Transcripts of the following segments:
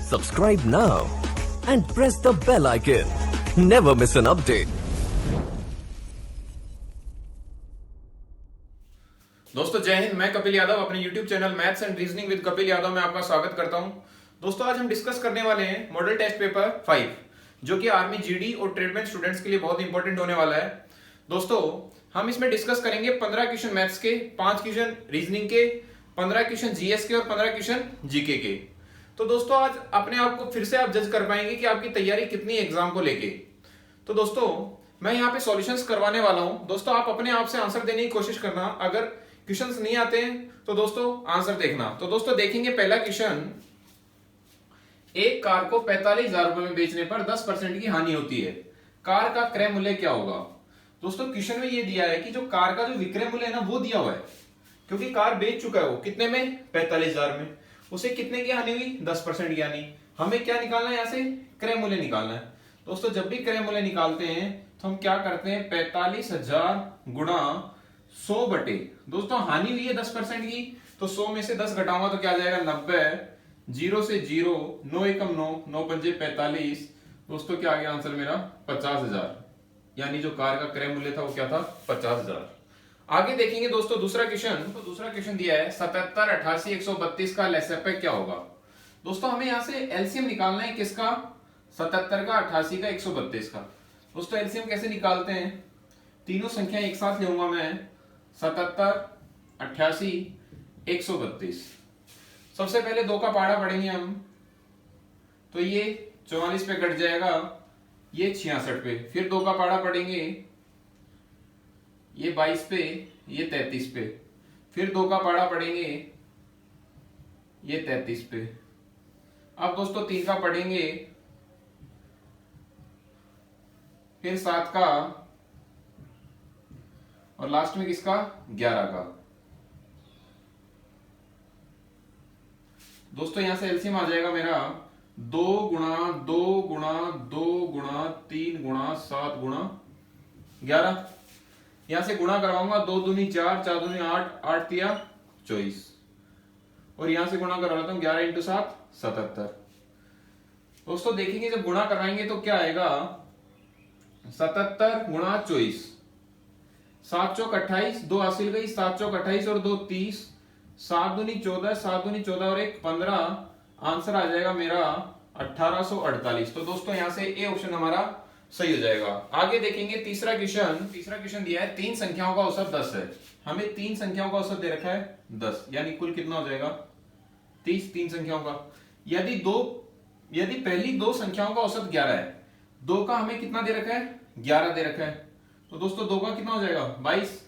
Subscribe now and press the bell icon. Never miss an update. दोस्तों जय हिंद। मैं कपिल यादव अपने YouTube channel maths and reasoning with Kapil Yadav में आपका स्वागत करता हूं। दोस्तों आज हम डिस्कस करने वाले हैं मॉडल टेस्ट पेपर 5 जो कि आर्मी जीडी और ट्रेडमैन स्टूडेंट्स के लिए बहुत इंपॉर्टेंट होने वाला है। दोस्तों हम इसमें डिस्कस करेंगे 15 क्वेश्चन मैथ्स के, 5 क्वेश्चन रीजनिंग के, 15 क्वेश्चन जीएस के और 15 क्वेश्चन जीके के। तो दोस्तों आज अपने आप को फिर से आप जज कर पाएंगे कि आपकी तैयारी कितनी है एग्जाम को लेके। तो दोस्तों मैं यहाँ पे सॉल्यूशंस करवाने वाला हूँ। दोस्तों आप अपने आप से आंसर देने की कोशिश करना। अगर क्वेश्चंस नहीं आते हैं तो दोस्तों आंसर देखना। तो दोस्तों देखेंगे पहला क्वेश्चन, एक कार को 45,000 रुपए में बेचने पर 10% की हानि होती है, कार का क्रय मूल्य क्या होगा। दोस्तों क्वेश्चन में ये दिया है कि जो कार का जो विक्रय मूल्य है ना वो दिया हुआ है, क्योंकि कार बेच चुका है वो कितने में, 45,000 में। उसे कितने की हानि हुई, 10% की हानि। हमें क्या निकालना है, यहाँ से क्रय मूल्य निकालना है। दोस्तों जब भी क्रय मूल्य निकालते हैं तो हम क्या करते हैं, 45,000 गुणा 100 बटे, दोस्तों हानि हुई है 10% की, तो 100 में से 10 घटाऊंगा तो क्या आ जाएगा 90, 0 से 0, 9 एकम 9, 9 पंजे 45। दोस्तों क्या आ गया आंसर मेरा 50,000, यानी जो कार का क्रय मूल्य था वो क्या था 50,000। आगे देखेंगे दोस्तों दूसरा क्वेश्चन। तो दूसरा क्वेश्चन दिया है 77, 88, 132 का LCM क्या होगा। दोस्तों हमें यहाँ से एलसीएम निकालना है, किसका, 77 का, 88 का, 132 का। दोस्तों एलसीएम कैसे निकालते हैं, तीनों संख्या एक साथ लूंगा मैं, 77, 88, 132। सबसे पहले 2 का पहाड़ा पढ़ेंगे हम, तो ये 44 पे कट जाएगा, ये 66 पे। फिर 2 का पहाड़ा पढ़ेंगे, ये 22 पे, ये 33 पे। फिर 2 का पहाड़ा पढ़ेंगे, ये 33 पे। अब दोस्तों 3 का पढ़ेंगे, फिर 7 का, और लास्ट में किसका, 11 का। दोस्तों यहां से एलसीएम आ जाएगा मेरा 2 गुणा 2 गुणा 2 गुणा 3 गुणा 7 गुणा 11। यहां से गुणा करवाऊंगा, 2 दूनी 4, 4 दूनी 8, 8 तिया 24, और यहां से गुणा करवा लेता हूं, 11 इंटू 7 77। दोस्तों देखेंगे जब गुणा करवाएंगे तो क्या आएगा, 77 गुणा 24, 7 चौक 28, 2 हासिल गई, 7 चौक 28 और 2 30, 7 दूनी 14, 7 दूनी 14 और 1 15। आंसर आ जाएगा मेरा 1848। तो दोस्तों यहां से ए ऑप्शन हमारा सही हो जाएगा। आगे देखेंगे तीसरा क्वेश्चन। तीसरा क्वेश्चन दिया है 3 संख्याओं का औसत 10 है। हमें 3 संख्याओं का औसत दे रखा है 10, यानी कुल कितना हो जाएगा 30, 3 संख्याओं का। यदि पहली 2 संख्याओं का औसत 11 है, 2 का हमें कितना दे रखा है, 11 दे रखा है, तो दोस्तों 2 का कितना हो जाएगा 22।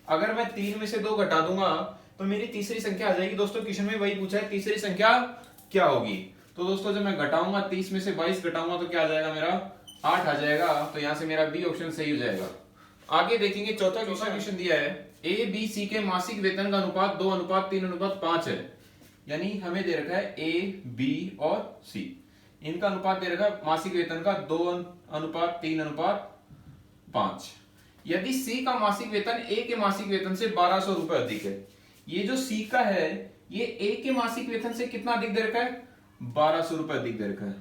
अगर मैं 3 में से 2 घटा दूंगा तो मेरी तीसरी संख्या आ जाएगी। दोस्तों क्वेश्चन में वही पूछा है, तीसरी संख्या क्या होगी। तो दोस्तों जब मैं घटाऊंगा, 30 में से 22 घटाऊंगा तो क्या आ जाएगा मेरा 8 आ जाएगा। तो यहां से मेरा बी ऑप्शन सही हो जाएगा। आगे देखेंगे चौथा क्वेश्चन दिया है, ए बी सी के मासिक वेतन का अनुपात 2:3:5 है। यानी हमें दे रखा है ए बी और सी, इनका अनुपात दे रखा है मासिक वेतन का 2:3:5। यदि सी का मासिक वेतन ए के मासिक वेतन से 1200 रुपए अधिक है, ये जो सी का है ये ए के मासिक वेतन से कितना अधिक दे रखा है, 1200 रुपए अधिक दे रखा है।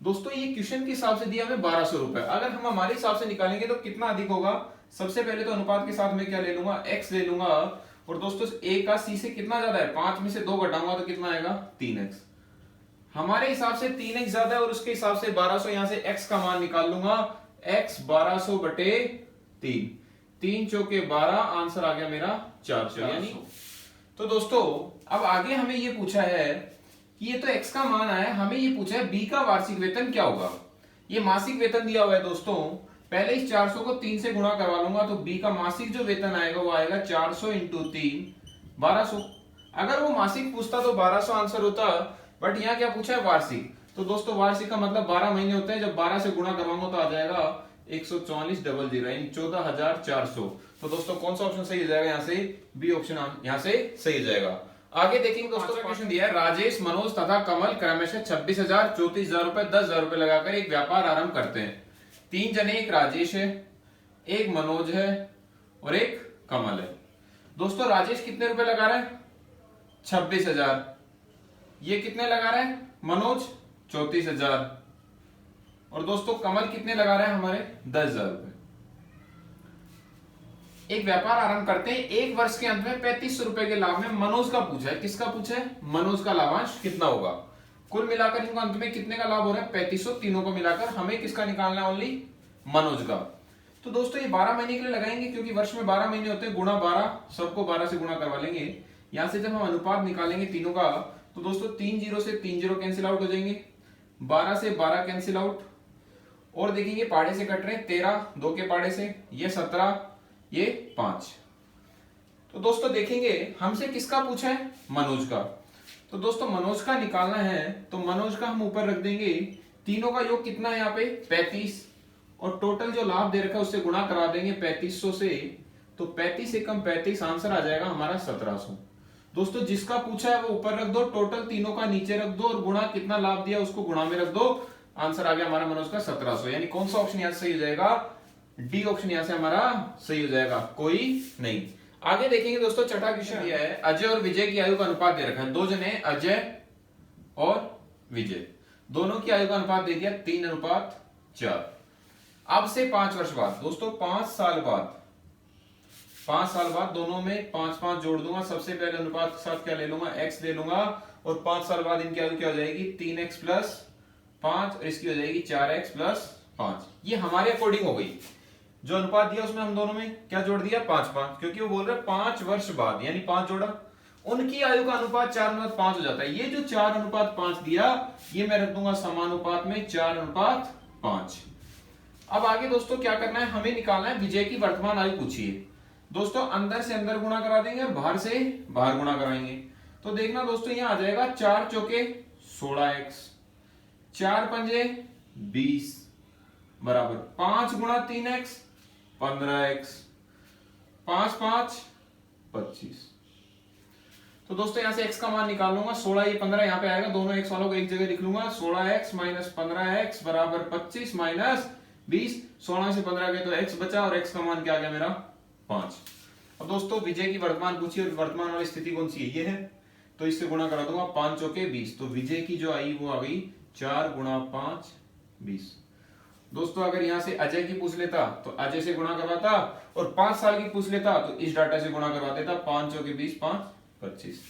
दोस्तों ये क्वेश्चन के हिसाब से दिया हमें 1200 रुपए, अगर हम हमारे हिसाब से निकालेंगे तो कितना अधिक होगा। सबसे पहले तो अनुपात के साथ में क्या ले लूंगा, x ले लूंगा, और दोस्तों a का c से कितना ज्यादा है, 5 में से 2 घटाऊंगा तो कितना आएगा 3x। हमारे हिसाब से 3x ज्यादा है और उसके हिसाब से 1200, यहां से x का मान निकाल लूंगा, x 1200 बटे 3, 3 चौके 12, आंसर आ गया मेरा 400 यानी। तो दोस्तों अब आगे हमें ये पूछा है कि ये तो x का मान आया, हमें ये पूछा है b का वार्षिक वेतन क्या होगा। ये मासिक वेतन दिया हुआ है दोस्तों, पहले इस 400 को 3 से गुणा करवा लूंगा तो b का मासिक जो वेतन आएगा वो आएगा 400 इंटू 3 1200। अगर वो मासिक पूछता तो 1200 आंसर होता, बट यहाँ क्या पूछा है वार्षिक। तो दोस्तों वार्षिक का मतलब 12 महीने होते हैं, जब 12 से गुणा करवाऊंगा तो आ जाएगा 144,000 यानी 14,400। तो दोस्तों कौन सा ऑप्शन सही हो जाएगा, यहाँ से बी ऑप्शन यहाँ से सही हो जाएगा। आगे देखेंगे दोस्तों क्वेश्चन दिया है, राजेश, मनोज तथा कमल क्रमशः 26,000, 34,000 रुपए, 10,000 रुपए लगाकर एक व्यापार आरंभ करते हैं। 3 जने, एक राजेश है, एक मनोज है और एक कमल है। दोस्तों राजेश कितने रुपए लगा रहा है, 26,000, ये कितने लगा रहा है मनोज? 34,000। और दोस्तों कमल कितने लगा रहा है हमारे? 10,000 रुपए। एक व्यापार आरंभ करते हैं। एक वर्ष के अंत में 3500 रुपए के लाभ में मनोज का पूछा है। किसका पूछा है? मनोज का लाभांश कितना होगा। कुल मिलाकर इनको अंत में कितने का लाभ हो रहा है? 3500। तीनों को मिलाकर हमें किसका निकालना है? ओनली मनोज का। तो दोस्तों ये 12 महीने के लिए लगाएंगे, क्योंकि वर्ष में 12 महीने होते हैं। गुणा 12, सबको 12 से गुणा करवा लेंगे। यहां से जब हम अनुपात निकालेंगे तीनों का, तो दोस्तों 3 जीरो से 3 जीरो कैंसिल आउट हो जाएंगे, 12 से 12 कैंसिल आउट, और देखेंगे पाड़े से कट रहे हैं 13, 2 के पाड़े से, ये 17, ये 5। तो दोस्तों देखेंगे हमसे किसका पूछा है? मनोज का। तो दोस्तों मनोज का निकालना है, तो मनोज का हम ऊपर रख देंगे। तीनों का योग कितना है यहाँ पे? 35, और टोटल जो लाभ दे रखा है उससे गुणा करा देंगे 3500 से। तो 35 से कम 35, आंसर आ जाएगा हमारा 1700। दोस्तों जिसका पूछा है वो ऊपर रख दो, टोटल तीनों का नीचे रख दो, और गुणा कितना लाभ दिया उसको गुणा में रख दो। आंसर आ गया हमारा मनोज का 1700। यानी कौन सा ऑप्शन यहां से सही हो जाएगा? डी ऑप्शन यहां से हमारा सही हो जाएगा, कोई नहीं। आगे देखेंगे दोस्तों, छठा क्वेश्चन दिया है, अजय और विजय की आयु का अनुपात दे रखा है। दो जने अजय और विजय, दोनों की आयु का अनुपात दे दिया 3:4। अब से 5 वर्ष बाद, दोस्तों 5 साल बाद, 5 साल बाद दोनों में 5-5 जोड़ दूंगा। सबसे पहले अनुपात के साथ क्या ले लूंगा? x ले लूंगा, और 5 साल बाद इनकी आयु क्या हो जाएगी? 3x + 5, और इसकी हो जाएगी 4x + 5। ये हमारे अकॉर्डिंग हो गई। जो अनुपात दिया उसमें हम दोनों में क्या जोड़ दिया? 5-5, क्योंकि वो बोल रहे 5 वर्ष बाद, यानी 5 जोड़ा, उनकी आयु का अनुपात 4:5 हो जाता है। ये जो 4:5 दिया, ये मैं रख दूंगा समानुपात में 4:5। अब आगे दोस्तों क्या करना है? हमें निकालना है विजय की वर्तमान आयु पूछिए। दोस्तों अंदर से अंदर गुणा करा देंगे और बाहर से बाहर गुणा कराएंगे। तो देखना दोस्तों यहां आ जाएगा 4 चौके 16x, 4 पंजे 20, बराबर 5 × 3x 15x, 5 5 25। तो दोस्तों यहां से x का मान निकाल लूंगा। 16 ये 15 यहां पे आएगा, दोनों x वालों को एक जगह लिख लूंगा। 16x - 15x बराबर 25 - 20। 16 से 15 गए तो x बचा, और x का मान क्या आ गया मेरा? 5। अब दोस्तों विजय की वर्तमान पूछी, और वर्तमान वाली स्थिति कौन सी है? ये है, तो इससे गुणा करा दूंगा। 5 चौके 20, तो विजय की जो आई वो आ गई 4 × 5 20। दोस्तों अगर यहां से अजय की पूछ लेता तो अजय से गुणा करवाता, और 5 साल की पूछ लेता तो इस डाटा से गुणा करवा देता। 5 चौके 20, 5 25।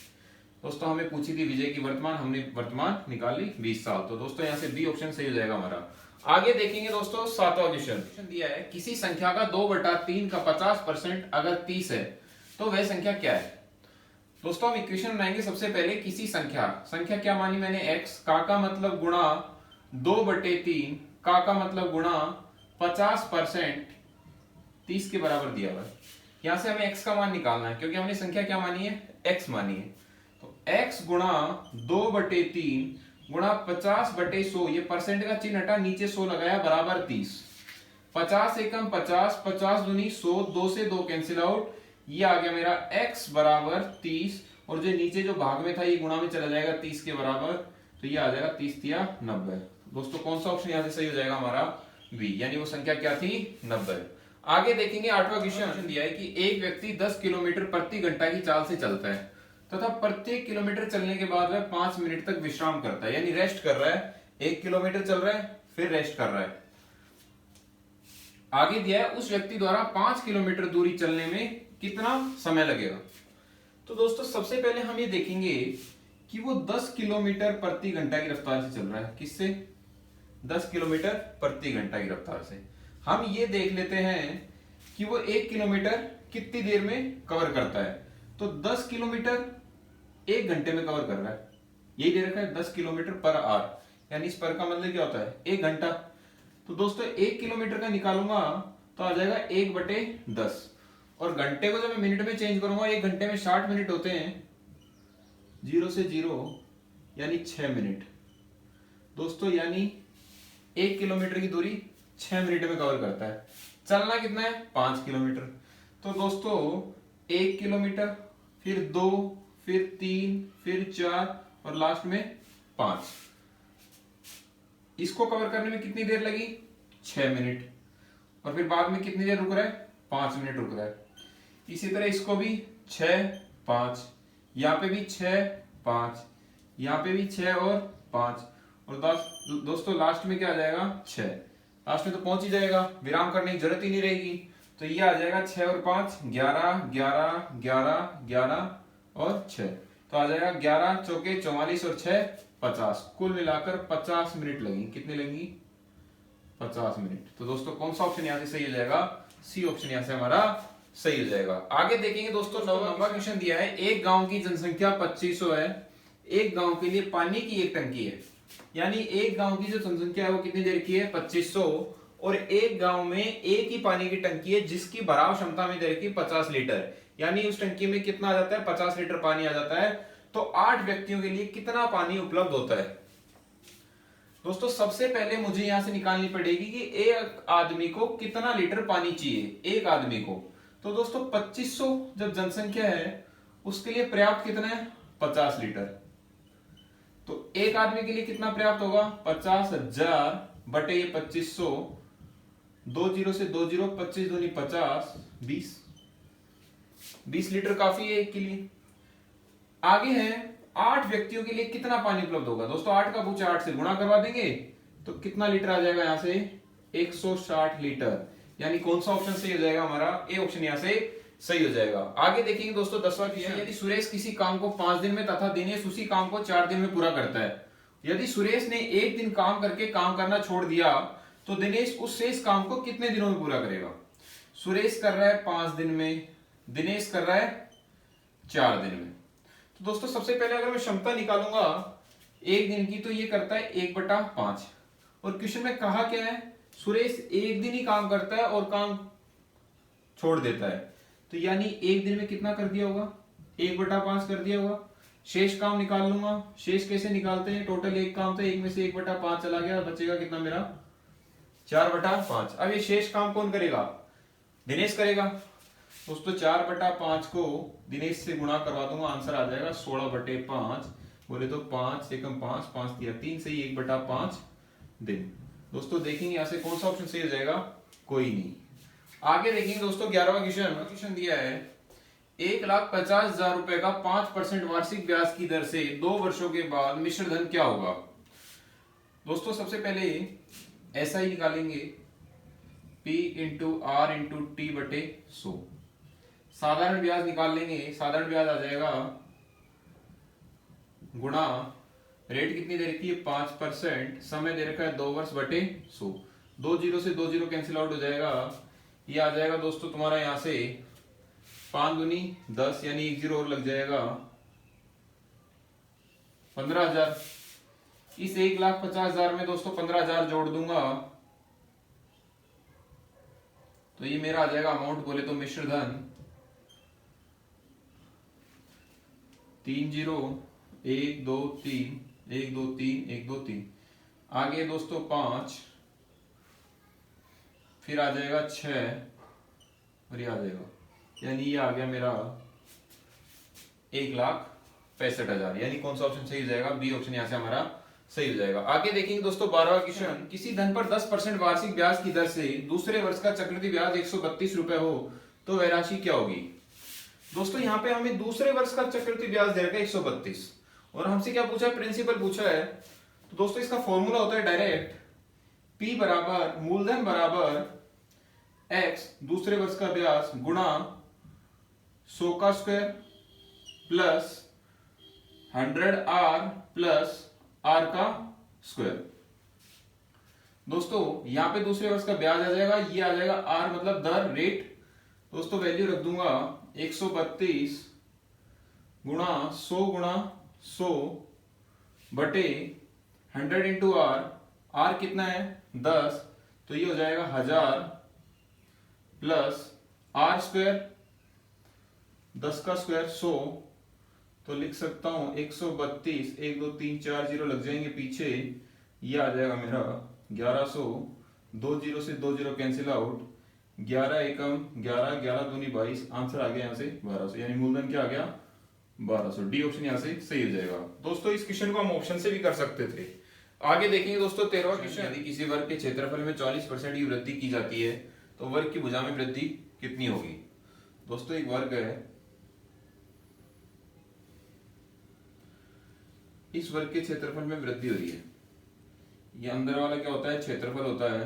दोस्तों हमें पूछी थी विजय की वर्तमान, हमने वर्तमान निकाल ली 20 साल। तो दोस्तों यहां से बी ऑप्शन सही हो जाएगा हमारा। आगे देखेंगे दोस्तों 7वां क्वेश्चन दिया है, किसी संख्या का 2/3 का 50% अगर 30 है तो वह संख्या क्या है? दोस्तों हम इक्वेशन बनाएंगे। सबसे पहले किसी संख्या क्या मानी मैंने? x, का मतलब गुणा 2/3, का मतलब गुणा 50%, 30 के बराबर दिया हुआ है। यहां से हमें x का मान निकालना है, क्योंकि हमने संख्या क्या मानी है? x मानी है। तो x गुणा 2/3 गुणा 50/100, ये परसेंट का चिन्ह हटा, नीचे 100 लगाया, बराबर 30। 50 से कम 50, 50 दूनी 100, 2 से 2 कैंसिल आउट, ये आ गया मेरा x बराबर 30, और जो नीचे जो भाग में था ये गुणा में चला जाएगा 30 के बराबर, तो ये आ जाएगा 30 × 90। दोस्तों कौन सा ऑप्शन यहां से सही हो जाएगा हमारा? बी, यानी वो संख्या क्या थी? 90। आगे देखेंगे 8वां क्वेश्चन दिया है कि एक व्यक्ति 10 किलोमीटर प्रति घंटा की चाल से चलता है तथा प्रत्येक किलोमीटर चलने के बाद वह 5 मिनट तक विश्राम करता है, यानी रेस्ट कर रहा है। 1 किलोमीटर चल रहा है, फिर रेस्ट कर रहा है। आगे दिया है उस व्यक्ति द्वारा 5 किलोमीटर दूरी चलने में कितना समय लगेगा। तो दोस्तों सबसे पहले हम ये देखेंगे कि वो 10 किलोमीटर प्रति घंटा की रफ्तार से चल रहा है। किससे? 10 किलोमीटर प्रति घंटा की रफ्तार से। हम ये देख लेते हैं कि वो 1 किलोमीटर कितनी देर में कवर करता है। तो 10 किलोमीटर 1 घंटे में कवर कर रहा है, यही दे रखा है 10 किलोमीटर पर आवर, यानी इस पर का मतलब क्या होता है? 1 घंटा। तो दोस्तों 1 किलोमीटर का निकालूंगा तो आ जाएगा 1/10, और घंटे को जब मैं मिनट में चेंज करूंगा, 1 घंटे में 60 मिनट होते हैं, 0 से 0 यानी 6 मिनट। दोस्तों यानी 1 किलोमीटर की दूरी 6 मिनट में कवर करता है। चलना कितना है? 5 किलोमीटर। तो दोस्तों 1 किलोमीटर, फिर 2, फिर 3, फिर 4, और लास्ट में 5। इसको कवर करने में कितनी देर लगी? 6 मिनट। और फिर बाद में कितनी देर रुक रहा है? 5 मिनट रुक रहा है। इसी तरह इसको भी 6 5, यहाँ पे भी 6 5, यहाँ पे भी 6 और 5, और दोस्तों लास्ट में क्या आ जाएगा 6, लास्ट में तो पहुंच ही जाएगा, विराम करने की जरूरत ही नहीं रहेगी। तो ये आ जाएगा 6 और 5 11 11 11 11 और 6, तो आ जाएगा 11 चौके 44 और 6 50, कुल मिलाकर 50 मिनट लगेंगे। कितने लगेंगी? 50 मिनट। तो दोस्तों कौन सा ऑप्शन यहाँ से सही हो जाएगा? सी ऑप्शन यहाँ से हमारा सही हो जाएगा। आगे देखेंगे दोस्तों, नंबर क्वेश्चन दिया है, एक गांव की जनसंख्या 2500 है, एक गांव के लिए पानी की एक टंकी है, यानी एक गांव की जो जनसंख्या है वो कितनी देर की है? 2500, और एक गांव में एक ही पानी की टंकी है जिसकी भराव क्षमता में देर की 50 लीटर, यानी उस टंकी में कितना आ जाता है? 50 लीटर पानी आ जाता है। तो 8 व्यक्तियों के लिए कितना पानी उपलब्ध होता है? दोस्तों सबसे पहले मुझे यहां से निकालनी पड़ेगी कि एक आदमी को कितना लीटर पानी चाहिए, एक आदमी को। तो दोस्तों 2500 जब जनसंख्या है उसके लिए पर्याप्त कितना है? 50 लीटर। तो एक आदमी के लिए कितना पर्याप्त होगा? 50,000 बटे ये 2500, 2 जीरो से 2 जीरो, 25 दूनी 50, 20 लीटर काफी है एक के लिए। आगे है 8 व्यक्तियों के लिए कितना पानी उपलब्ध होगा? दोस्तों 8 का पूछा, 8 से गुणा करवा देंगे तो कितना लीटर आ जाएगा यहाँ से? 160 लीटर, यानी कौन सा ऑप्शन सही हो जाएगा हमारा? ए ऑप्शन यहाँ से सही हो जाएगा। आगे देखेंगे दोस्तों 10वां क्वेश्चन, यदि सुरेश किसी काम को 5 दिन में तथा दिनेश उसी काम को 4 दिन में पूरा करता है, यदि सुरेश ने एक दिन काम करके काम करना छोड़ दिया तो दिनेश उस शेष काम को कितने दिनों में पूरा करेगा? सुरेश कर रहा है 5 दिन में, दिनेश कर रहा है 4 दिन में। तो दोस्तों सबसे पहले अगर मैं क्षमता निकालूंगा एक दिन की, तो ये करता है 1/5, और क्वेश्चन में कहा क्या है? सुरेश एक दिन ही काम करता है और काम छोड़ देता है, तो यानी एक दिन में कितना कर दिया होगा? 1/5 कर दिया होगा। शेष काम निकाल लूंगा, शेष कैसे निकालते हैं? टोटल एक काम था, एक में से 1/5 चला गया, बचेगा कितना मेरा? 4/5। अब ये शेष काम कौन करेगा? दिनेश करेगा। दोस्तों 4/5 को दिनेश से गुणा करवा दूंगा, आंसर आ जाएगा 16/5, बोले तो 5 एकम 5, 5 दिया 3, से 1/5 दिन। दोस्तों देखेंगे यहाँ से कौन सा ऑप्शन सही हो जाएगा? कोई नहीं। आगे देखेंगे दोस्तों 11वां क्वेश्चन दिया है, 1,50,000 रुपए का 5% वार्षिक ब्याज की दर से 2 वर्षों के बाद मिश्र धन क्या होगा? दोस्तों सबसे पहले ऐसा ही निकालेंगे, P into R into T बटे 100। साधारण ब्याज निकाल लेंगे, साधारण ब्याज आ जाएगा गुणा रेट कितनी दे रखी है? 5%, समय दे रखा है 2 वर्ष बटे 100, 2 जीरो से 2 जीरो कैंसिल आउट हो जाएगा, ये आ जाएगा दोस्तों तुम्हारा यहां से 5 दूनी 10, यानी 1 जीरो और लग जाएगा 15,000। इस 1,50,000 में दोस्तों 15,000 जोड़ दूंगा तो ये मेरा आ जाएगा अमाउंट, बोले तो मिश्र धन 3 जीरो 1 2 3 1 2 3 1 2 3, आगे दोस्तों 5, फिर आ जाएगा 6 और ये आ जाएगा, यानी ये आ गया मेरा 1,65,000, यानी कौन सा ऑप्शन सही हो जाएगा? बी ऑप्शन यहाँ से हमारा सही हो जाएगा। आगे देखेंगे दोस्तों 12वां क्वेश्चन, किसी धन पर 10% वार्षिक ब्याज की दर से दूसरे वर्ष का चक्रवृद्धि ब्याज 132 रुपए हो तो वह राशि क्या होगी? दोस्तों यहाँ पे हमें दूसरे वर्ष का चक्रवृद्धि ब्याज दे रखा है 132, और हमसे क्या पूछा है? प्रिंसिपल पूछा है। तो दोस्तों इसका फॉर्मूला होता है डायरेक्ट, P बराबर मूलधन बराबर x दूसरे वर्ष का ब्याज गुणा 100 का square plus 100R plus R का स्क्वायर। दोस्तों यहां पे दूसरे वर्ष का ब्याज आ जाएगा, ये आ जाएगा R मतलब दर, रेट। दोस्तों वैल्यू रख दूंगा 132 गुणा 100 बटे 100 इंटू R, R कितना है? 10, तो ये हो जाएगा 1000 प्लस R स्क्वायर 10 का स्क्वायर 100, तो लिख सकता हूं 132, 1 2 3 4 जीरो लग जाएंगे पीछे, ये आ जाएगा मेरा 1100, 2 जीरो से 2 जीरो कैंसिल आउट, 11 एकम 11, 11 दूनी 22, आंसर आ गया यहाँ से 1200, यानी मूलधन क्या आ गया? 1200। डी ऑप्शन यहाँ से सही हो जाएगा। दोस्तों इस क्वेश्चन को हम ऑप्शन से भी कर सकते थे। आगे देखेंगे दोस्तों 13वां क्वेश्चन, यदि किसी वर्ग के क्षेत्रफल में 40% की वृद्धि की जाती है तो वर्ग की भुजा में वृद्धि कितनी होगी? दोस्तों एक वर्ग है, इस वर्ग के क्षेत्रफल में वृद्धि हो रही है। ये अंदर वाला क्या होता है, क्षेत्रफल होता है।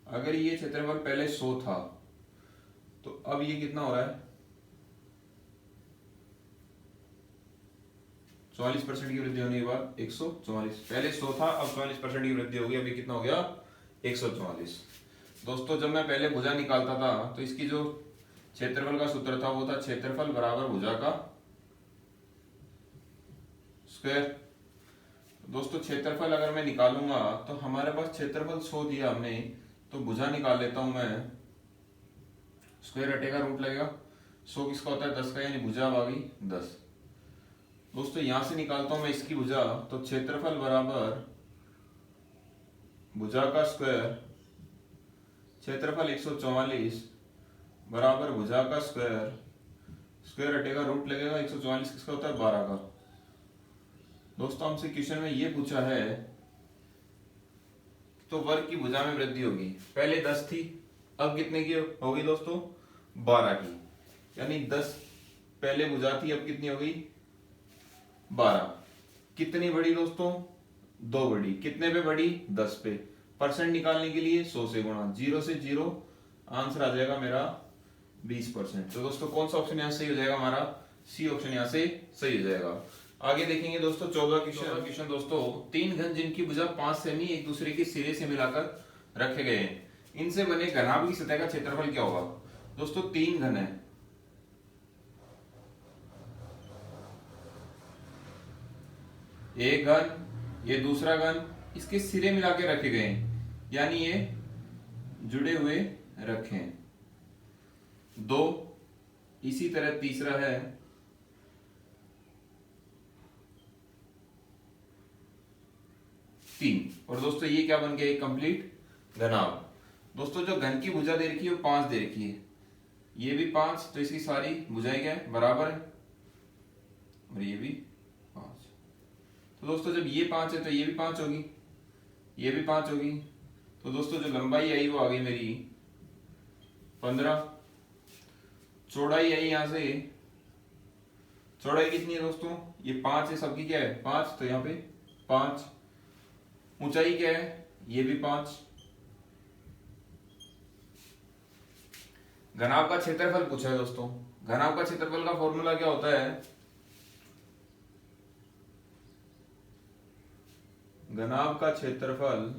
अगर ये क्षेत्रफल पहले 100 था तो अब ये कितना हो रहा है, 44% की वृद्धि होने के बाद 144। पहले 100 था, अब 44% की वृद्धि होगी, अभी कितना हो गया, 144। दोस्तों जब मैं पहले भुजा निकालता था तो इसकी जो क्षेत्रफल का सूत्र था वो था क्षेत्रफल बराबर भुजा का स्क्वायर। दोस्तों क्षेत्रफल अगर मैं निकालूंगा तो हमारे पास क्षेत्रफल 100 दिया हमने, तो भुजा निकाल लेता हूं मैं, स्क्वायर हटेगा रूट लगेगा, 100 किसका होता है 10 का, यानी भुजा आ गई 10। दोस्तों यहां से निकालता हूं मैं इसकी भुजा, तो क्षेत्रफल बराबर भुजा का स्क्वायर, क्षेत्रफल 144 बराबर भुजा का स्क्वायर, स्क्वायर हटेगा रूट लगेगा, 144 किसका होता है 12 का। दोस्तों हमसे क्वेश्चन में ये पूछा है तो वर्ग की भुजा में वृद्धि होगी, पहले 10 थी अब कितने की होगी दोस्तों 12 की, यानी 10 पहले भुजा थी अब कितनी हो गई 12। कितनी बढ़ी दोस्तों 2 बढ़ी, कितने पे बढ़ी 10 पे। परसेंट निकालने के लिए 100 से गुणा, 0 से 0, आंसर आ जाएगा मेरा 20%। तो दोस्तों कौन सा ऑप्शन यहाँ सही हो जाएगा, हमारा सी ऑप्शन यहाँ से सही हो जाएगा। आगे देखेंगे दोस्तों 14 क्वेश्चन दोस्तों, 3 घन जिनकी भुजा 5 सेमी एक दूसरे के सिरे से मिलाकर रखे गए हैं, इनसे बने घनाभ की सतह का क्षेत्रफल क्या होगा। दोस्तों 3 घन है, एक घन ये दूसरा घन, इसके सिरे मिला के रखे गए हैं, यानी ये जुड़े हुए रखे हैं। 2 इसी तरह तीसरा है 3, और दोस्तों ये क्या बन गया एक कंप्लीट घनाभ। दोस्तों जो घन की भुजा दे रखी है वो 5 दे रखी है, ये भी 5, तो इसकी सारी भुजाएं क्या है बराबर है, और ये भी 5। तो दोस्तों जब ये 5 है तो ये भी 5 होगी, ये भी 5 होगी। तो दोस्तों जो लंबाई आई वो आ गई मेरी 15, चौड़ाई आई यहां से, चौड़ाई कितनी है दोस्तों ये 5 है, सबकी क्या है 5, तो यहाँ पे 5। ऊंचाई क्या है ये भी 5। घनाभ का क्षेत्रफल पूछा है दोस्तों, घनाभ का क्षेत्रफल का फॉर्मूला क्या होता है, घनाभ का क्षेत्रफल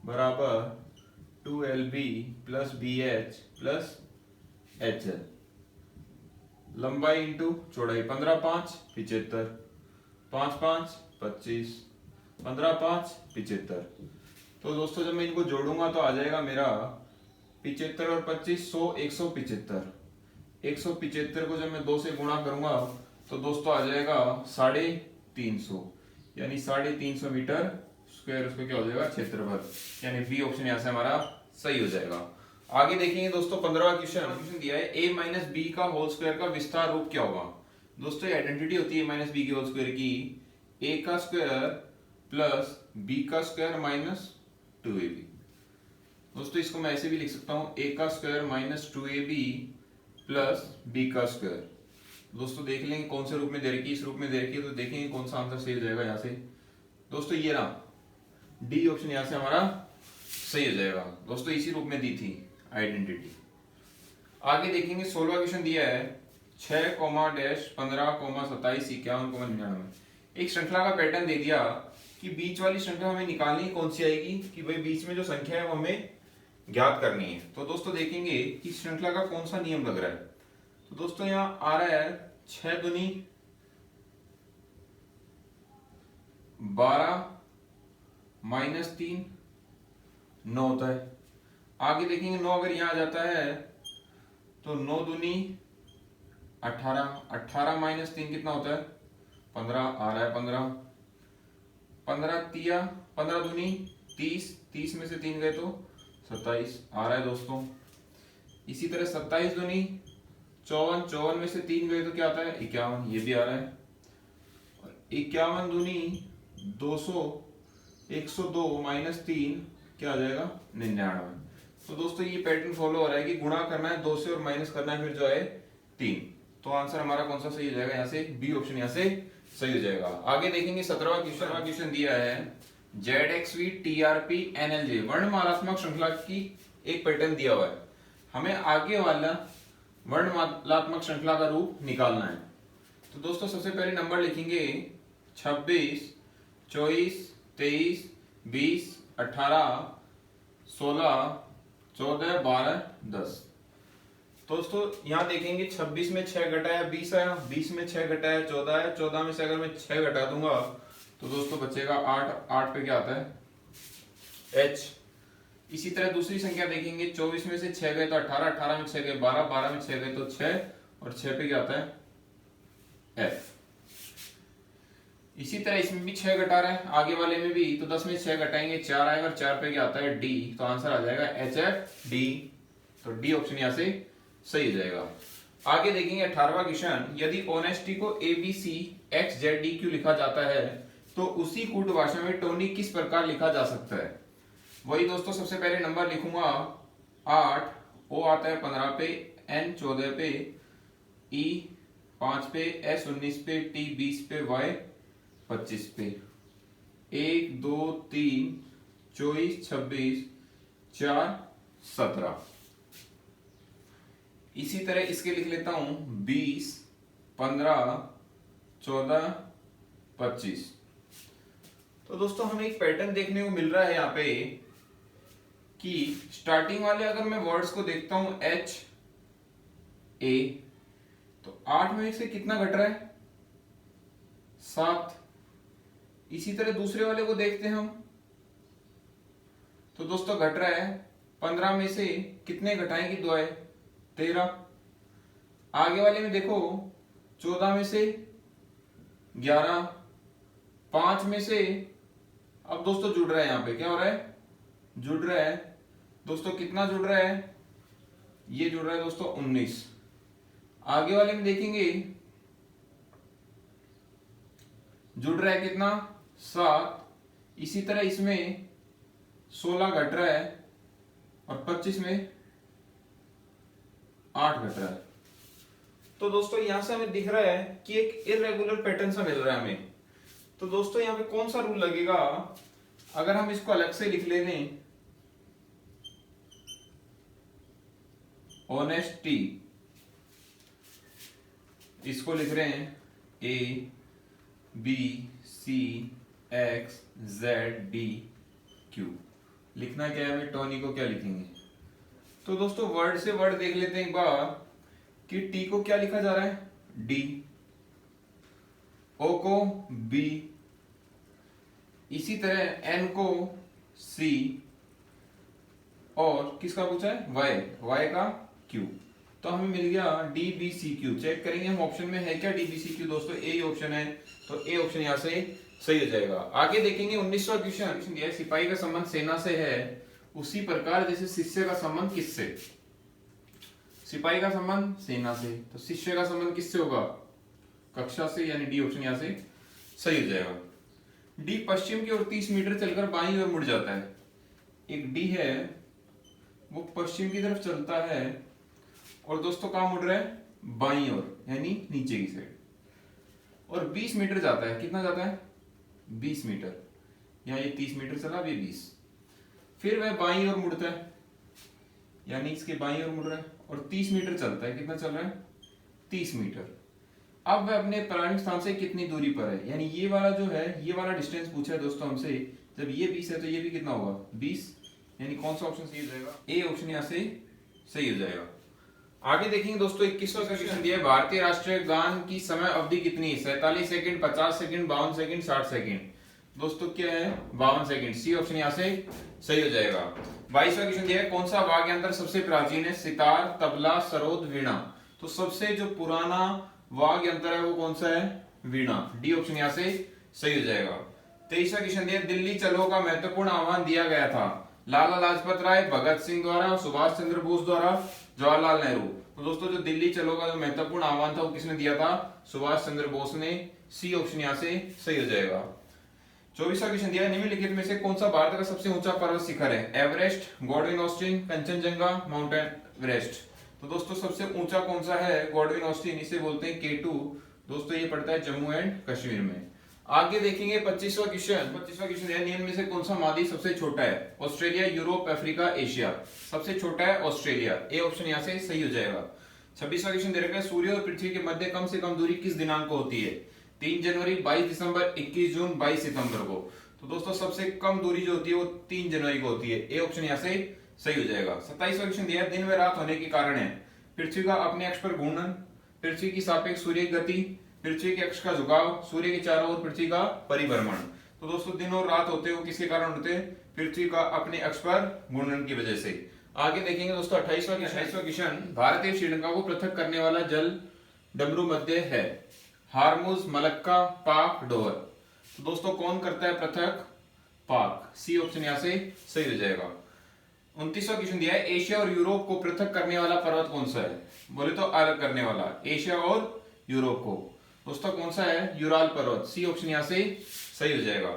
बराबर 2LB plus BH plus HL, लंबाई इंटू चौड़ाई, 15 5 75, 5 5 25, 15 5 75। तो दोस्तों जब मैं इनको जोड़ूंगा तो आ जाएगा मेरा 75 और 25 100 175। 175 को जब मैं 2 से गुणा करूंगा तो दोस्तों आ जाएगा 350, यानी 350 मीटर स्क्वायर, उसको क्या हो जाएगा क्षेत्रफल, यानी बी ऑप्शन यहाँ से हमारा सही हो जाएगा। आगे देखेंगे दोस्तों 15वां क्वेश्चन दिया है a माइनस बी का होल स्क्वायर का विस्तार रूप क्या होगा। दोस्तों ये आइडेंटिटी होती है a माइनस बी के होल स्क्वायर की, a का स्क्वायर प्लस b का स्क्वायर माइनस 2ab। दोस्तों इसको मैं ऐसे भी लिख सकता हूं a का square minus 2ab plus b का स्क्वायर। दोस्तों देख लेंगे कौन से रूप में दे रखी है, इस रूप में दे रखी है, तो देखेंगे कौन सा आंसर सही हो जाएगा यहाँ से। दोस्तों ये ना डी ऑप्शन यहाँ से हमारा सही हो जाएगा, दोस्तों इसी रूप में दी थी आइडेंटिटी। आगे देखेंगे 16वां क्वेश्चन दिया है 6, डैश 15, 27, 51, 99। एक श्रृंखला का पैटर्न दे दिया कि बीच वाली श्रृंखला हमें निकालनी कौन सी आएगी, कि भाई बीच में जो संख्या है वो हमें ज्ञात करनी है। तो दोस्तों देखेंगे कि श्रृंखला का कौन सा नियम लग रहा है। तो दोस्तों यहाँ आ रहा है 6 दूनी 12 माइनस 3 9 होता है। आगे देखेंगे 9 अगर यहां आ जाता है तो 9 दूनी 18, 18 माइनस 3 कितना होता है 15, आ रहा है 15, 15 तिया 15 दूनी 30, 30 में से 3 गए तो 27 आ रहा है दोस्तों। इसी तरह 27 दूनी 54, 54 में से 3 गए तो क्या आता है 51, ये भी आ रहा है। और 51 दूनी 200, 102 माइनस 3 क्या आ जाएगा 99। तो दोस्तों ये पैटर्न फॉलो हो रहा है कि गुणा करना है 2 से और माइनस करना है फिर जो है 3। तो आंसर हमारा कौन सा सही हो जाएगा? यहाँ से बी ऑप्शन यहाँ से सही हो जाएगा। आगे देखेंगे 17वां क्वेश्चन दिया है ZXV TRP NLJ वर्णमालात्मक श्रृंखला की एक पैटर्न दिया हुआ है। हमें आगे वाला वर्णमालात्मक श्रृंखला का रूप निकालना है। तो दोस्तों सबसे पहले नंबर लिखेंगे 26, 24, 23, 20, 18, 16, 14, 12, 10। दोस्तों यहाँ देखेंगे 26 में 6 घटाया 20 आया, 20 में 6 घटाया 14 आया, 14 में से अगर मैं 6 घटा दूंगा तो दोस्तों बचेगा 8, 8 पे क्या आता है H। इसी तरह दूसरी संख्या देखेंगे 24 में से 6 गए तो 18, 18 में 6 गए 12, 12 में 6 गए तो 6 और 6 पे क्या आता है F। इसी तरह इसमें भी 6 घटा रहा है, आगे वाले में भी, तो 10 में 6 घटाएंगे 4 आएगा और 4 पे क्या आता है D, तो आंसर आ जाएगा HFD। तो D ऑप्शन यहाँ से सही हो जाएगा। आगे देखेंगे 18वां क्वेश्चन, यदि ऑनेस्टी को ABC XZDQ लिखा जाता है तो उसी कूट भाषा में टोनी किस प्रकार लिखा जा सकता है? वही दोस्तों सबसे पहले नंबर लिखूंगा 8, O आता है 15 पे, N 14 पे, E 5 पे, S 19 पे, T 20 पे, Y 25 पे। 1 2 3 24 26 4 17। इसी तरह इसके लिख लेता हूं 20 15 14 25। तो दोस्तों हमें एक पैटर्न देखने को मिल रहा है यहाँ पे कि स्टार्टिंग वाले अगर मैं वर्ड्स को देखता हूं H A, तो 8 में से कितना घट रहा है 7। इसी तरह दूसरे वाले को देखते हैं हम, तो दोस्तों घट रहा है 15 में से कितने घटाएंगे 2 है 13। आगे वाले में देखो 14 में से 11, 5 में से, अब दोस्तों जुड़ रहा है, यहाँ पे क्या हो रहा है जुड़ रहा है दोस्तों, कितना जुड़ रहा है ये जुड़ रहा है दोस्तों 19। आगे वाले में देखेंगे जुड़ रहा है कितना 7। इसी तरह इसमें 16 घट रहा है और 25 में 8 घट रहा है। तो दोस्तों यहां से हमें दिख रहा है कि एक इरेगुलर पैटर्न सा मिल रहा है हमें। तो दोस्तों यहां पे कौन सा रूल लगेगा? अगर हम इसको अलग से लिख ले लें, ऑनेस्टी, इसको लिख रहे हैं A B C X Z D Q। लिखना क्या है हमें? टोनी को क्या लिखेंगे? तो दोस्तों वर्ड से वर्ड देख लेते हैं एक बार कि टी को क्या लिखा जा रहा है डी, ओ को बी, इसी तरह एन को सी, और किसका पूछा है वाई, वाई का क्यू। तो हमें मिल गया D B C Q. Check करेंगे हम ऑप्शन में है क्या डी बी सी क्यू? दोस्तों ए ऑप्शन है, तो ए ऑप्शन यहां से सही हो जाएगा। आगे देखेंगे 19वां क्वेश्चन, सिपाही का संबंध सेना से है उसी प्रकार जैसे शिष्य का संबंध किससे? सिपाही का संबंध सेना से, तो शिष्य का संबंध किससे होगा? कक्षा से, यानी डी ऑप्शन यहां से सही हो जाएगा। डी पश्चिम की ओर 30 मीटर चलकर बाईं ओर मुड़ जाता है। एक डी है वो पश्चिम की तरफ चलता है और दोस्तों कहां मुड़ रहा है? बाईं ओर, यानी नीचे की साइड, और 20 मीटर जाता है। कितना जाता है? 20 मीटर। यहाँ ये 30 मीटर चला, अब ये 20। फिर वह बाईं ओर मुड़ता है, यानी इसके बाईं ओर मुड़ रहा है, और 30 मीटर चलता है। कितना चल रहा है? 30 मीटर। अब वह अपने प्रारंभिक स्थान से कितनी दूरी पर है? यानी ये वाला जो है, ये वाला डिस्टेंस पूछा है दोस्तों हमसे। जब ये 20 है तो ये भी कितना होगा? 20। यानी कौन सा ऑप्शन सही हो जाएगा? ए ऑप्शन यहाँ से सही हो जाएगा। आगे देखेंगे दोस्तों 21वां क्वेश्चन दिया है, भारतीय राष्ट्रीय गान की समय अवधि कितनी है? 47 सेकंड, 50 सेकंड, 52 सेकंड, 60 सेकंड। दोस्तों क्या है? 52 सेकंड। सी ऑप्शन यहाँ से सही हो जाएगा। 22वां क्वेश्चन दिया है, कौन सा वाद्य यंत्र सबसे प्राचीन है? सितार, तबला, सरोद, वीणा। तो सबसे जो पुराना वाद्य यंत्र है वो कौन सा है? वीणा। डी ऑप्शन यहाँ से सही हो जाएगा। 23वां क्वेश्चन दिया, दिल्ली चलो का महत्वपूर्ण आह्वान दिया गया था लाला लाजपत राय, भगत सिंह द्वारा, सुभाष चंद्र बोस द्वारा, जवाहरलाल नेहरू। तो दोस्तों जो दिल्ली चलो का जो महत्वपूर्ण आह्वान था वो किसने दिया था? सुभाष चंद्र बोस ने। सी ऑप्शन यहाँ से सही हो जाएगा। 24वां क्वेश्चन दिया है, निम्नलिखित में से कौन सा भारत का सबसे ऊंचा पर्वत शिखर है? Everest, Godwin Austen, Kanchenjunga, mountain Everest. तो दोस्तों सबसे ऊंचा कौन सा है? गॉडविन ऑस्टिन, इसे बोलते हैं K2। दोस्तों ये पड़ता है जम्मू एंड कश्मीर में। आगे देखेंगे 25वां क्वेश्चन। 25वां क्वेश्चन है, निम्न में से कौन सा महाद्वीप सबसे छोटा है? Australia, Europe, Africa, Asia. सबसे छोटा है ऑस्ट्रेलिया, ए ऑप्शन यहाँ से सही हो जाएगा। 26वां क्वेश्चन दे रखा है, सूर्य और पृथ्वी के मध्य कम से कम दूरी किस दिनांक को होती है? 3 जनवरी, 22 दिसंबर, 21 जून, 22 सितंबर को। तो दोस्तों सबसे कम दूरी जो होती है वो 3 जनवरी को होती है, ए ऑप्शन यहाँ से सही हो जाएगा। 27वां क्वेश्चन दिया है, दिन व रात होने के कारण है पृथ्वी का अपने अक्ष पर घूर्णन, पृथ्वी की सापेक्ष सूर्य की गति, पृथ्वी के अक्ष का झुकाव, सूर्य के चारों ओर पृथ्वी का परिभ्रमण। तो दोस्तों दिन और रात होते हैं वो किसके कारण होते हैं? पृथ्वी का अपने अक्ष पर घूर्णन की वजह से। आगे देखेंगे दोस्तों 28वां क्वेश्चन, भारत एवं श्रीलंका को पृथक करने वाला जल डमरू मध्य है? हारमुज, मलक्का, पाक, डोवर। तो दोस्तों कौन करता है पृथक? पाक, सी ऑप्शन यहाँ से सही हो जाएगा। 29वां क्वेश्चन दिया है, एशिया और यूरोप को पृथक करने वाला पर्वत कौन सा है? बोले तो अलग करने वाला, एशिया और यूरोप को। दोस्तों कौन सा है? यूराल पर्वत, सी ऑप्शन यहाँ से सही हो जाएगा।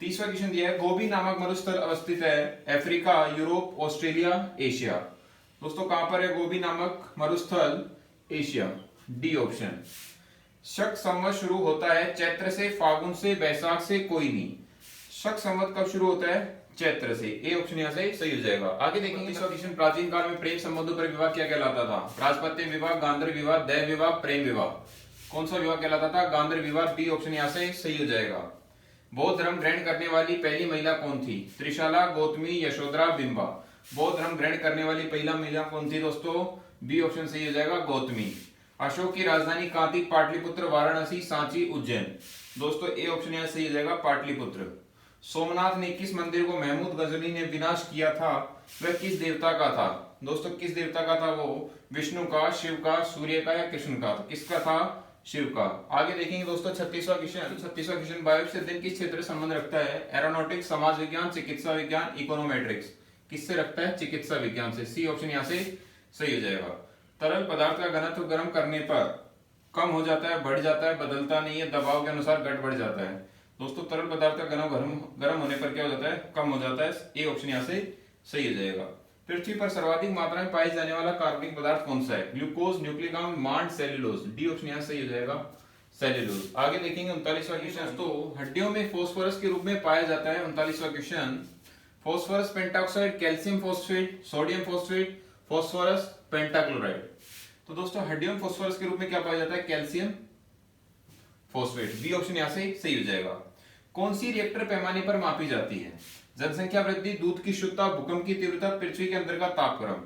30वां क्वेश्चन दिया है, गोबी नामक मरुस्थल अवस्थित है अफ्रीका, यूरोप, ऑस्ट्रेलिया, एशिया। दोस्तों कहां पर है गोबी नामक मरुस्थल? Asia, D option. शक संवत शुरू होता है चैत्र से, फागुन से, बैसाख से, कोई नहीं। शक संवत कब शुरू होता है? चैत्र से, ए ऑप्शन यहाँ से सही हो जाएगा। आगे देखेंगे क्वेश्चन, प्राचीन काल में प्रेम संबंधों पर विवाह क्या कहलाता था? राजपत्य विवाह, गांधर्व विवाह, दैव विवाह, प्रेम विवाह। कौन सा विवाह कहलाता था? गांधर्व विवाह, बी ऑप्शन यहाँ से सही हो जाएगा। बौद्ध धर्म ग्रहण करने वाली पहली महिला कौन थी? त्रिशाला, गौतमी, यशोधरा, बिंबा। बौद्ध धर्म ग्रहण करने वाली पहला महिला कौन थी दोस्तों? बी ऑप्शन सही हो जाएगा, गौतमी। अशोक की राजधानी कहाँ थी? पाटलिपुत्र, वाराणसी, सांची, उज्जैन। दोस्तों ए ऑप्शन यहाँ सही हो जाएगा, पाटलिपुत्र। सोमनाथ ने किस मंदिर को महमूद गजनी ने विनाश किया था? वह किस देवता का था? दोस्तों किस देवता का था वो? विष्णु का, शिव का, सूर्य का या कृष्ण का? तो किसका था? शिव का। आगे देखेंगे दोस्तों 36वां क्वेश्चन। 36वां क्वेश्चन, बायो से अध्ययन किस क्षेत्र से संबंध रखता है? एरोनॉटिक्स, समाज विज्ञान, चिकित्सा विज्ञान, इकोनोमेट्रिक्स। किससे रखता है? चिकित्सा विज्ञान से, सी ऑप्शन यहाँ से सही हो जाएगा। तरल पदार्थ का घनत्व गर्म करने पर कम हो जाता है, बढ़ जाता है, बदलता नहीं है, दबाव के अनुसार घट बढ़ जाता है। दोस्तों तरल पदार्थ का गर्म होने पर क्या हो जाता है? कम हो जाता है, ए ऑप्शन यहाँ से सही हो जाएगा। पृथ्वी पर सर्वाधिक मात्रा में पाए जाने वाला कार्बनिक पदार्थ कौन सा है? ग्लूकोज, न्यूक्लिक अम्ल, मांड, सेल्यूलोज। डी ऑप्शन यहाँ सही हो जाएगा, सेल्यूलोज। आगे देखेंगे 39वां क्वेश्चन। तो हड्डियों में फास्फोरस के रूप में पाया जाता है। 39वां question, phosphorus pentoxide, calcium phosphate, sodium phosphate, phosphorus pentachloride. तो दोस्तों हड्डियों में फास्फोरस के रूप में क्या पाया जाता है? कैल्शियम फॉस्फेट, बी ऑप्शन यहाँ से सही हो जाएगा। कौन सी रिएक्टर पैमाने पर मापी जाती है? जनसंख्या वृद्धि, दूध की शुद्धता, भूकंप की तीव्रता, पृथ्वी के अंदर का तापक्रम।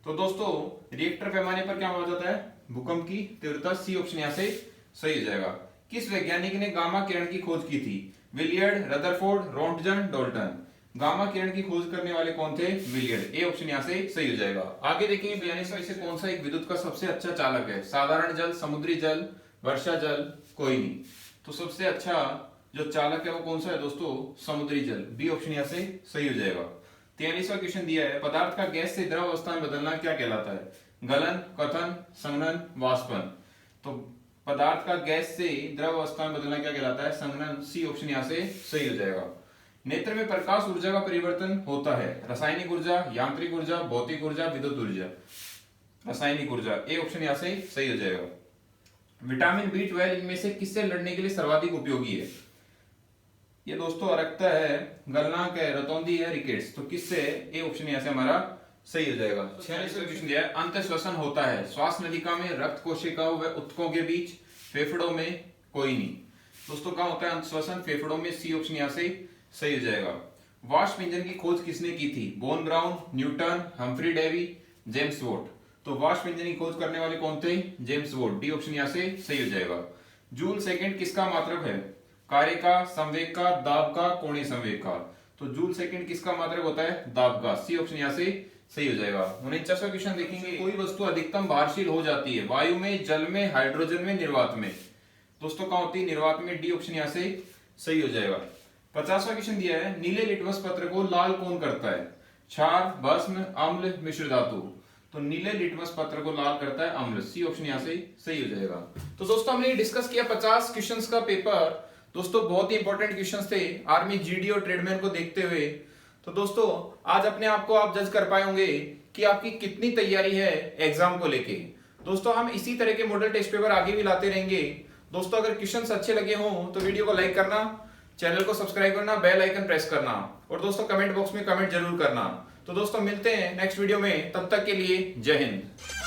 तो दोस्तों रिएक्टर पैमाने पर क्या मापा जाता है? भूकंप की तीव्रता, सी ऑप्शन यहाँ से सही हो जाएगा। किस वैज्ञानिक ने गामा किरण की खोज की थी? Villard, Rutherford, Roentgen, Dalton. Gamma किरण की खोज करने वाले कौन थे? विलियर्ड, ए ऑप्शन यहाँ से सही हो जाएगा। आगे देखिए 42वां से कौन सा एक विद्युत का सबसे अच्छा चालक है? साधारण जल, समुद्री जल, वर्षा जल, कोई नहीं। तो सबसे अच्छा जो चालक है वो कौन सा है दोस्तों? समुद्री जल, बी ऑप्शन यहाँ से सही हो जाएगा। 43वां क्वेश्चन दिया है, पदार्थ का गैस से द्रव अवस्था में बदलना क्या कहलाता है? गलन, कथन, संघनन, वाष्पन। तो पदार्थ का गैस से द्रव अवस्था में बदलना क्या कहलाता है? संघनन, सी ऑप्शन यहाँ से सही हो जाएगा। नेत्र में प्रकाश ऊर्जा का परिवर्तन होता है। रासायनिक ऊर्जा, यांत्रिक ऊर्जा, भौतिक ऊर्जा, विद्युत ऊर्जा। रासायनिक ऊर्जा, ए ऑप्शन यहाँ से सही हो जाएगा। विटामिन B12 इनमें से किससे लड़ने के लिए सर्वाधिक उपयोगी है? ये दोस्तों अरक्ता है, गलनांक है, रतौंधी है, रिकेट्स। तो किससे? ए ऑप्शन यहाँ से हमारा सही हो जाएगा। 46वां क्वेश्चन दिया है, अंत श्वसन होता है श्वास नलिका में, रक्त कोशिकाओं व ऊतकों के बीच, फेफड़ों में, कोई नहीं। दोस्तों कहाँ होता है अंत श्वसन? फेफड़ों में, सी ऑप्शन यहाँ से सही हो जाएगा। वाष्प इंजन की खोज किसने की थी? बोन Brown, Newton, Humphry Davy, James Watt. तो वाष्प इंजन की खोज करने वाले कौन थे? जेम्स वॉट, डी ऑप्शन यहाँ से सही हो जाएगा। जूल सेकंड किसका मात्रक है? कार्य का, संवेग का, दाब का, कोणीय संवेग का। तो जूल सेकंड किसका मात्रक होता है? दाब का, सी ऑप्शन यहाँ से सही हो जाएगा। 49वां क्वेश्चन देखेंगे, कोई वस्तु अधिकतम भारशील हो जाती है वायु में, जल में, हाइड्रोजन में, निर्वात में। दोस्तों कहाँ होती है? निर्वात में, डी ऑप्शन यहाँ से सही हो जाएगा। 50वां क्वेश्चन दिया है, नीले लिटमस पत्र को लाल कौन करता है? क्षार, भस्म, अम्ल, मिश्र धातु। तो नीले लिटमस पत्र को लाल करता है अम्ल, सी ऑप्शन यहाँ से सही हो जाएगा। तो दोस्तों हमने डिस्कस किया 50 क्वेश्चंस का पेपर। दोस्तों बहुत ही इंपॉर्टेंट क्वेश्चंस थे आर्मी, जीडी और ट्रेडमैन को देखते हुए। तो दोस्तों आज अपने आप को आप जज कर पाए होंगे कि आपकी कितनी तैयारी है एग्जाम को लेके। दोस्तों हम इसी तरह के मॉडल टेस्ट पेपर आगे भी लाते रहेंगे। दोस्तों अगर क्वेश्चंस अच्छे लगे हों तो वीडियो को लाइक करना, चैनल को सब्सक्राइब करना, बेल आइकन प्रेस करना और दोस्तों कमेंट बॉक्स में कमेंट जरूर करना। तो दोस्तों मिलते हैं नेक्स्ट वीडियो में, तब तक के लिए जय हिंद।